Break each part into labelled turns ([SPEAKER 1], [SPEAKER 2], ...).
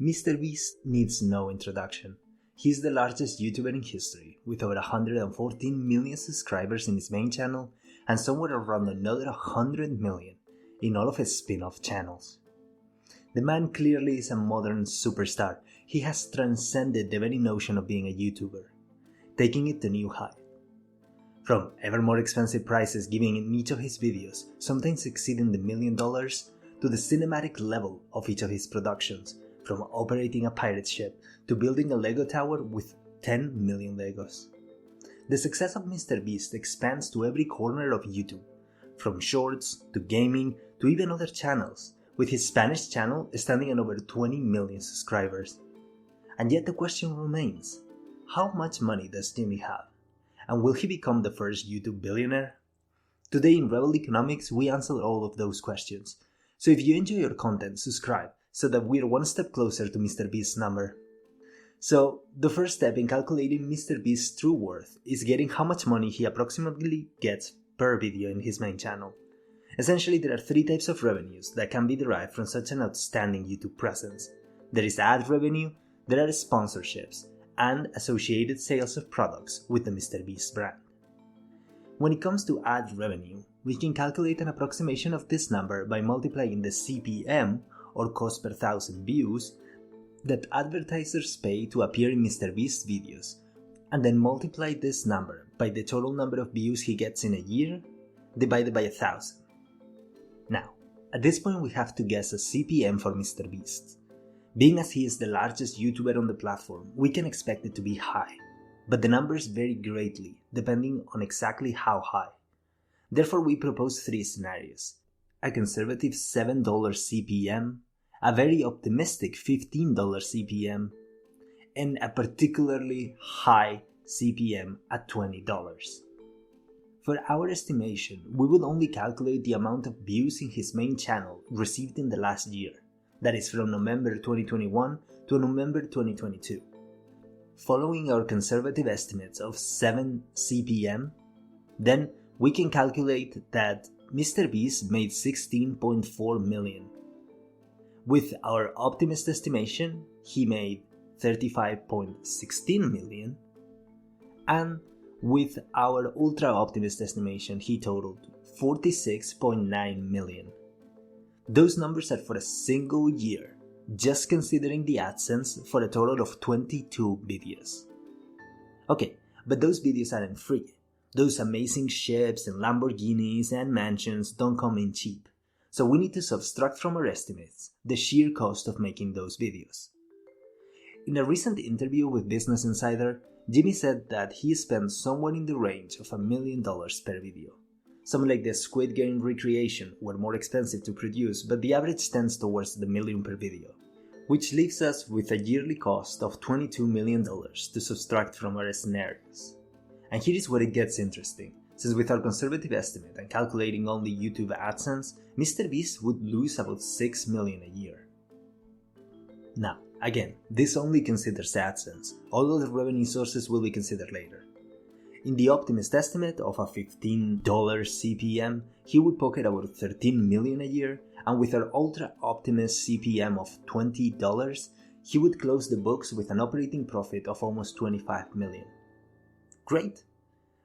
[SPEAKER 1] MrBeast needs no introduction. He's the largest YouTuber in history, with over 114 million subscribers in his main channel and somewhere around another 100 million in all of his spin-off channels. The man clearly is a modern superstar. He has transcended the very notion of being a YouTuber, taking it to new heights. From ever more expensive prices given in each of his videos, sometimes exceeding the $1 million, to the cinematic level of each of his productions, from operating a pirate ship to building a Lego tower with 10 million Legos. The success of MrBeast expands to every corner of YouTube, from shorts to gaming to even other channels, with his Spanish channel standing at over 20 million subscribers. And yet the question remains, how much money does Jimmy have? And will he become the first YouTube billionaire? Today in Rebel Economics, we answer all of those questions. So if you enjoy our content, subscribe so that we're one step closer to MrBeast's number. So the first step in calculating MrBeast's true worth is getting how much money he approximately gets per video in his main channel. Essentially, there are three types of revenues that can be derived from such an outstanding YouTube presence. There is ad revenue, there are sponsorships, and associated sales of products with the MrBeast brand. When it comes to ad revenue, we can calculate an approximation of this number by multiplying the CPM, or cost per thousand views, that advertisers pay to appear in MrBeast's videos, and then multiply this number by the total number of views he gets in a year, divided by 1,000. Now, at this point we have to guess a CPM for MrBeast. Being as he is the largest YouTuber on the platform, we can expect it to be high, but the numbers vary greatly depending on exactly how high. Therefore, we propose three scenarios: a conservative $7 CPM, a very optimistic $15 CPM, and a particularly high CPM at $20. For our estimation, we would only calculate the amount of views in his main channel received in the last year. That is from November 2021 to November 2022. Following our conservative estimates of 7 CPM, then we can calculate that MrBeast made 16.4 million. With our optimist estimation, he made 35.16 million, and with our ultra-optimist estimation, he totaled 46.9 million. Those numbers are for a single year, just considering the AdSense for a total of 22 videos. Okay, but those videos aren't free. Those amazing ships and Lamborghinis and mansions don't come in cheap. So we need to subtract from our estimates the sheer cost of making those videos. In a recent interview with Business Insider, Jimmy said that he spent somewhere in the range of $1 million per video. Some like the Squid Game recreation were more expensive to produce, but the average tends towards the $1 million per video, which leaves us with a yearly cost of $22 million to subtract from our scenarios. And here is where it gets interesting, since with our conservative estimate and calculating only YouTube AdSense, MrBeast would lose about $6 million a year. Now, again, this only considers AdSense. All other revenue sources will be considered later. In the optimist estimate of a $15 CPM, he would pocket about $13 million a year, and with our ultra-optimist CPM of $20, he would close the books with an operating profit of almost $25 million. Great!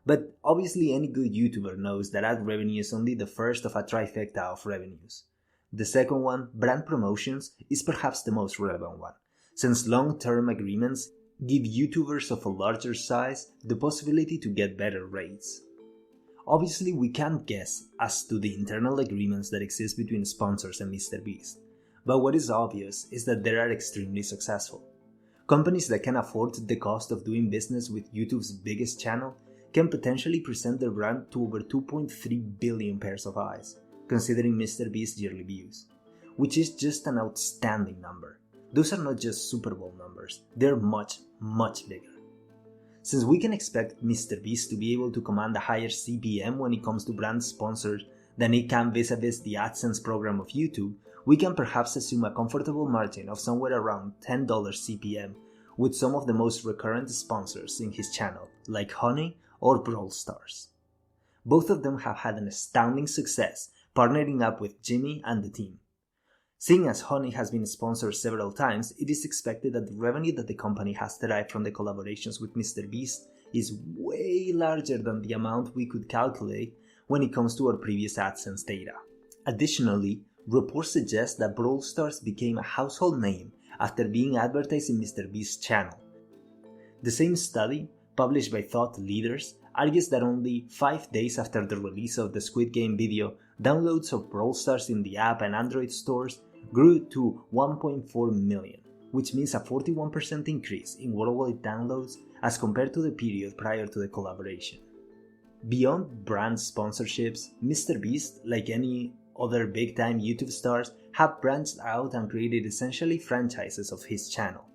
[SPEAKER 1] But obviously any good YouTuber knows that ad revenue is only the first of a trifecta of revenues. The second one, brand promotions, is perhaps the most relevant one, since long-term agreements give YouTubers of a larger size the possibility to get better rates. Obviously, we can't guess as to the internal agreements that exist between sponsors and MrBeast, but what is obvious is that they are extremely successful. Companies that can afford the cost of doing business with YouTube's biggest channel can potentially present their brand to over 2.3 billion pairs of eyes, considering MrBeast's yearly views, which is just an outstanding number. Those are not just Super Bowl numbers, they're much, much bigger. Since we can expect MrBeast to be able to command a higher CPM when it comes to brand sponsors than it can vis-a-vis the AdSense program of YouTube, we can perhaps assume a comfortable margin of somewhere around $10 CPM with some of the most recurrent sponsors in his channel, like Honey or Brawl Stars. Both of them have had an astounding success partnering up with Jimmy and the team. Seeing as Honey has been sponsored several times, it is expected that the revenue that the company has derived from the collaborations with MrBeast is way larger than the amount we could calculate when it comes to our previous AdSense data. Additionally, reports suggest that Brawl Stars became a household name after being advertised in MrBeast's channel. The same study, published by thought leaders, argues that only 5 days after the release of the Squid Game video, downloads of Brawl Stars in the app and Android stores grew to 1.4 million, which means a 41% increase in worldwide downloads as compared to the period prior to the collaboration. Beyond brand sponsorships, MrBeast, like any other big-time YouTube stars, have branched out and created essentially franchises of his channel.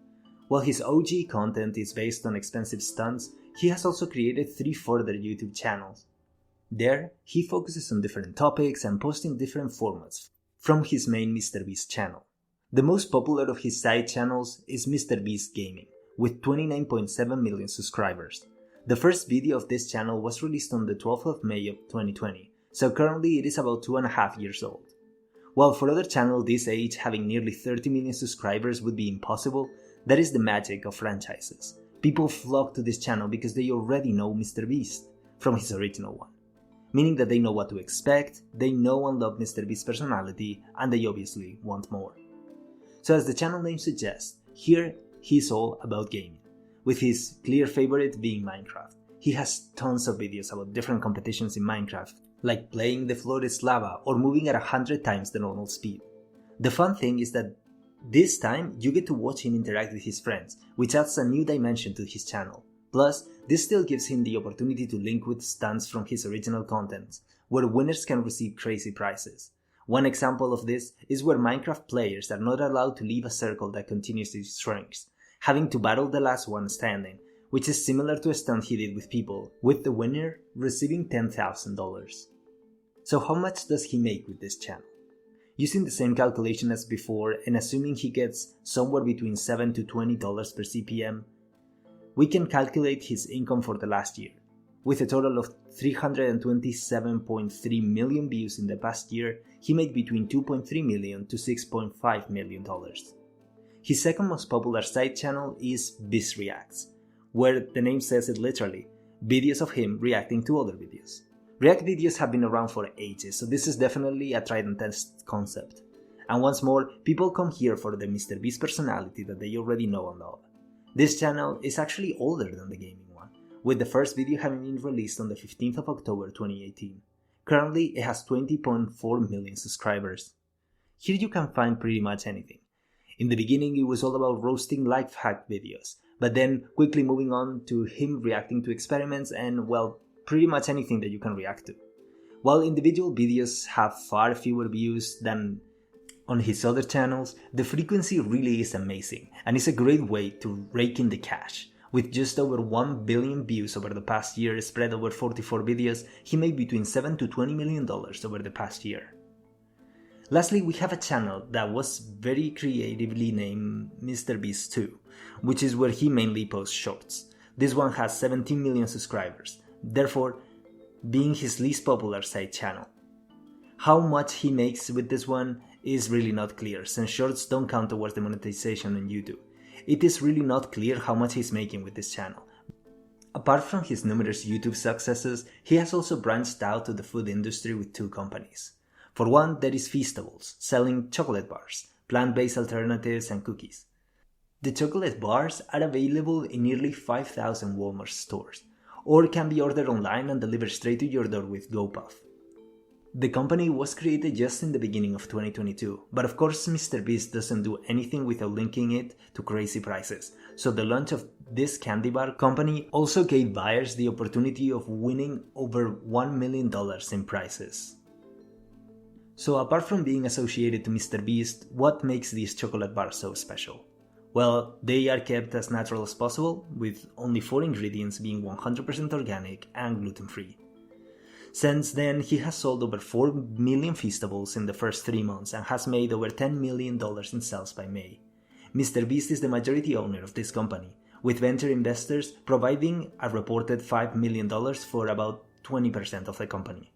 [SPEAKER 1] While his OG content is based on expensive stunts, he has also created 3 further YouTube channels. There, he focuses on different topics and posts in different formats from his main MrBeast channel. The most popular of his side channels is MrBeast Gaming, with 29.7 million subscribers. The first video of this channel was released on the 12th of May of 2020, so currently it is about 2.5 years old. While for other channels this age having nearly 30 million subscribers would be impossible, that is the magic of franchises. People flock to this channel because they already know MrBeast from his original one, meaning that they know what to expect, they know and love MrBeast's personality, and they obviously want more. So as the channel name suggests, here he's all about gaming, with his clear favorite being Minecraft. He has tons of videos about different competitions in Minecraft, like playing the floor is lava or moving at 100 times the normal speed. The fun thing is that this time you get to watch him interact with his friends, which adds a new dimension to his channel. Plus, this still gives him the opportunity to link with stunts from his original content, where winners can receive crazy prizes. One example of this is where Minecraft players are not allowed to leave a circle that continuously shrinks, having to battle the last one standing, which is similar to a stunt he did with people, with the winner receiving $10,000. So how much does he make with this channel? Using the same calculation as before and assuming he gets somewhere between $7 to $20 per CPM, we can calculate his income for the last year. With a total of 327.3 million views in the past year, he made between $2.3 million to $6.5 million. His second most popular side channel is Biz Reacts, where the name says it literally, videos of him reacting to other videos. React videos have been around for ages, so this is definitely a tried and tested concept. And once more, people come here for the MrBeast personality that they already know and love. This channel is actually older than the gaming one, with the first video having been released on the 15th of October 2018. Currently, it has 20.4 million subscribers. Here you can find pretty much anything. In the beginning, it was all about roasting life hack videos, but then quickly moving on to him reacting to experiments and, well, pretty much anything that you can react to. While individual videos have far fewer views than on his other channels, the frequency really is amazing and is a great way to rake in the cash. With just over 1 billion views over the past year spread over 44 videos, he made between $7 to $20 million over the past year. Lastly, we have a channel that was very creatively named MrBeast 2, which is where he mainly posts shorts. This one has 17 million subscribers, therefore being his least popular side channel. How much he makes with this one is really not clear, since shorts don't count towards the monetization on YouTube. It is really not clear how much he's making with this channel. Apart from his numerous YouTube successes, he has also branched out to the food industry with 2 companies. For one, there is Feastables, selling chocolate bars, plant-based alternatives and cookies. The chocolate bars are available in nearly 5,000 Walmart stores, or can be ordered online and delivered straight to your door with GoPuff. The company was created just in the beginning of 2022, but of course MrBeast doesn't do anything without linking it to crazy prices, so the launch of this candy bar company also gave buyers the opportunity of winning over $1 million in prizes. So apart from being associated to MrBeast, what makes these chocolate bars so special? Well, they are kept as natural as possible, with only 4 ingredients being 100% organic and gluten-free. Since then, he has sold over 4 million Feastables in the first 3 months and has made over $10 million in sales by May. MrBeast is the majority owner of this company, with venture investors providing a reported $5 million for about 20% of the company.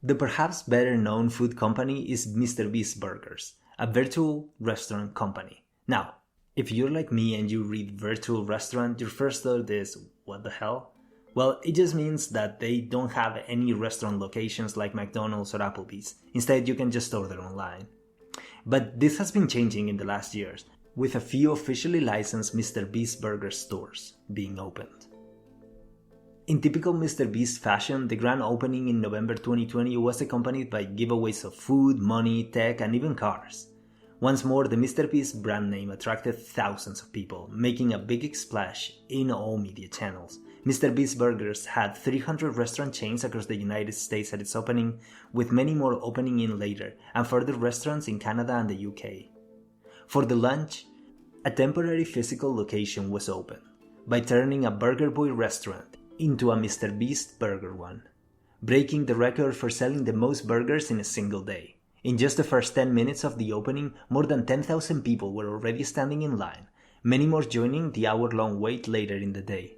[SPEAKER 1] The perhaps better known food company is Mr. Beast Burgers, a virtual restaurant company. Now, if you're like me and you read virtual restaurant, your first thought is, what the hell? Well, it just means that they don't have any restaurant locations like McDonald's or Applebee's. Instead, you can just order online. But this has been changing in the last years, with a few officially licensed Mr. Beast Burger stores being opened. In typical Mr. Beast fashion, the grand opening in November 2020 was accompanied by giveaways of food, money, tech, and even cars. Once more, the Mr. Beast brand name attracted thousands of people, making a big splash in all media channels. Mr. Beast Burgers had 300 restaurant chains across the United States at its opening, with many more opening in later, and further restaurants in Canada and the UK. For the launch, a temporary physical location was opened, by turning a Burger Boy restaurant into a Mr. Beast Burger one, breaking the record for selling the most burgers in a single day. In just the first 10 minutes of the opening, more than 10,000 people were already standing in line, many more joining the hour-long wait later in the day.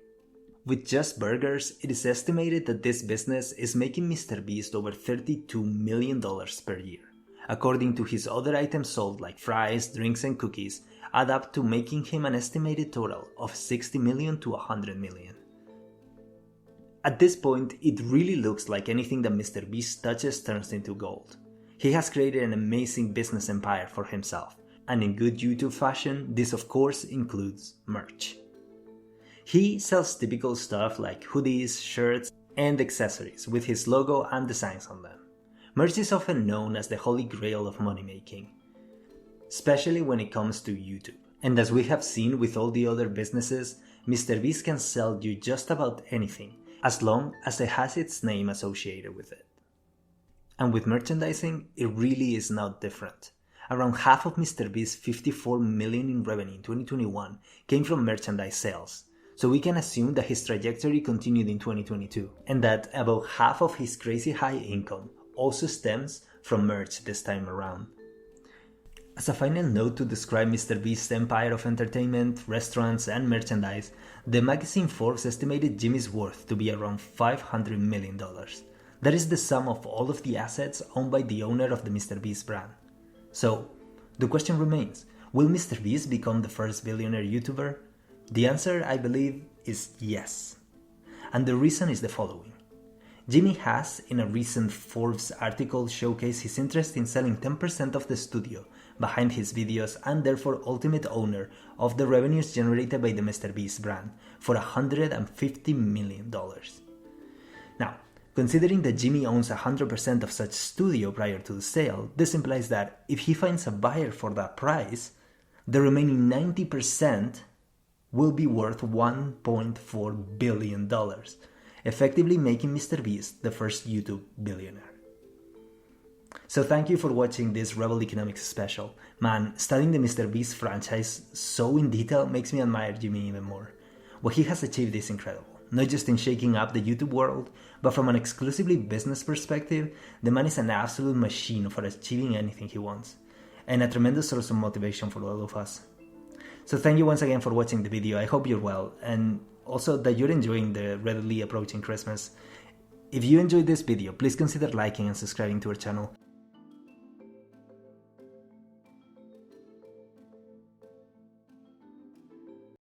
[SPEAKER 1] With just burgers, it is estimated that this business is making Mr. Beast over $32 million per year. According to his other items sold like fries, drinks and cookies, add up to making him an estimated total of $60 million to $100 million. At this point, it really looks like anything that Mr. Beast touches turns into gold. He has created an amazing business empire for himself, and in good YouTube fashion, this of course includes merch. He sells typical stuff like hoodies, shirts, and accessories with his logo and designs on them. Merch is often known as the holy grail of money making, especially when it comes to YouTube. And as we have seen with all the other businesses, Mr. Beast can sell you just about anything, as long as it has its name associated with it. And with merchandising, it really is not different. Around half of Mr. Beast's $54 million in revenue in 2021 came from merchandise sales, so we can assume that his trajectory continued in 2022, and that about half of his crazy high income also stems from merch this time around. As a final note to describe Mr. Beast's empire of entertainment, restaurants, and merchandise, the magazine Forbes estimated Jimmy's worth to be around $500 million. That is the sum of all of the assets owned by the owner of the Mr. Beast brand. So, the question remains, will Mr. Beast become the first billionaire YouTuber? The answer, I believe, is yes. And the reason is the following. Jimmy has, in a recent Forbes article, showcased his interest in selling 10% of the studio behind his videos and therefore ultimate owner of the revenues generated by the Mr. Beast brand for $150 million. Now, considering that Jimmy owns 100% of such studio prior to the sale, this implies that if he finds a buyer for that price, the remaining 90% will be worth $1.4 billion, effectively making Mr. Beast the first YouTube billionaire. So thank you for watching this Rebel Economics special. Man, studying the Mr. Beast franchise so in detail makes me admire Jimmy even more. What he has achieved is incredible. Not just in shaking up the YouTube world, but from an exclusively business perspective, the man is an absolute machine for achieving anything he wants, and a tremendous source of motivation for all of us. So thank you once again for watching the video. I hope you're well, and also that you're enjoying the readily approaching Christmas. If you enjoyed this video, please consider liking and subscribing to our channel.